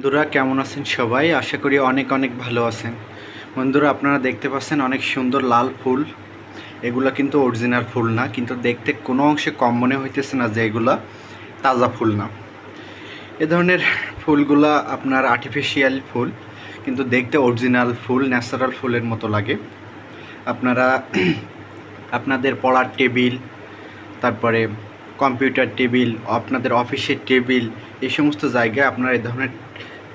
বন্ধুরা কেমন আছেন সবাই? আশা করি অনেক অনেক ভালো আছেন। বন্ধুরা আপনারা দেখতে পাচ্ছেন অনেক সুন্দর লাল ফুল। এগুলা কিন্তু অরিজিনাল ফুল না, কিন্তু দেখতে কোনো অংশে কম মনে হইতেছে না যে এগুলা তাজা ফুল না। এ ধরনের ফুলগুলা আপনার আর্টিফিশিয়াল ফুল, কিন্তু দেখতে অরিজিনাল ফুল, ন্যাচারাল ফুলের মতো লাগে। আপনারা আপনাদের পড়ার টেবিল, তারপরে কম্পিউটার টেবিল, আপনাদের অফিসের টেবিল, এই সমস্ত জায়গায় আপনারা এই ধরনের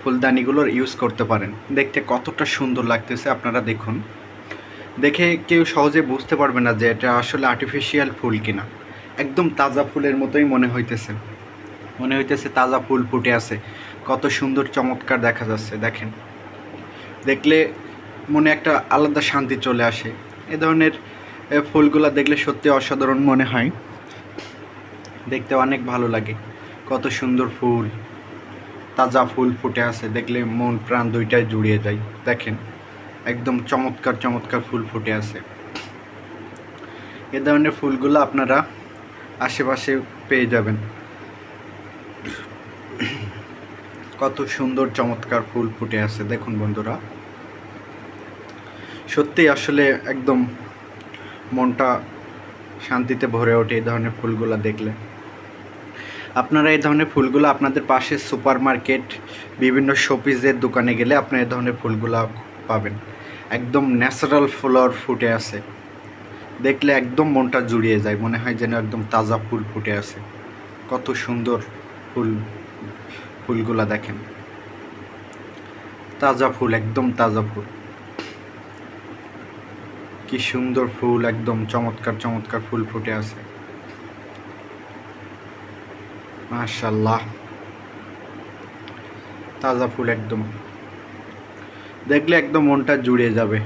ফুলদানিগুলোর ইউজ করতে পারেন। দেখতে কতটা সুন্দর লাগতেছে আপনারা দেখুন। দেখে কেউ সহজে বুঝতে পারবে না যে এটা আসলে আর্টিফিশিয়াল ফুল কিনা। একদম তাজা ফুলের মতোই মনে হইতেছে তাজা ফুল ফুটে আছে। কত সুন্দর চমৎকার দেখা যাচ্ছে দেখেন। দেখলে মনে একটা আলাদা শান্তি চলে আসে। এ ধরনের ফুলগুলা দেখলে সত্যি অসাধারণ মনে হয়, দেখতে অনেক ভালো লাগে। কত সুন্দর ফুল, তাজা ফুল ফুটে আছে, দেখলে মন প্রাণ দুইটাই জুড়িয়ে যায়। দেখেন একদম চমৎকার চমৎকার ফুল ফুটে আছে। এ ধরনের ফুলগুলো আপনারা আশেপাশে পেয়ে যাবেন। কত সুন্দর চমৎকার ফুল ফুটে আছে দেখুন বন্ধুরা। সত্যি আসলে একদম মনটা শান্তিতে ভরে ওঠে এই ধরনের ফুলগুলো দেখলে। আপনারা এই ধরনের ফুলগুলো আপনাদের পাশে সুপার মার্কেট, বিভিন্ন শোপিসের দোকানে গেলে আপনারা এই ধরনের ফুলগুলো পাবেন। একদম ন্যাচারাল ফ্লাওয়ার ফুটে আছে, দেখলে একদম মনটা জুড়িয়ে যায়, মনে হয় যেন একদম তাজা ফুল ফুটে আছে। কত সুন্দর ফুলগুলা দেখেন, তাজা ফুল, একদম তাজা ফুল। কি সুন্দর ফুল, একদম চমৎকার চমৎকার ফুল ফুটে আছে। মাশাআল্লাহ, তাজা ফুল একদম দেখলে একদম মনটা জুড়িয়ে যাবে।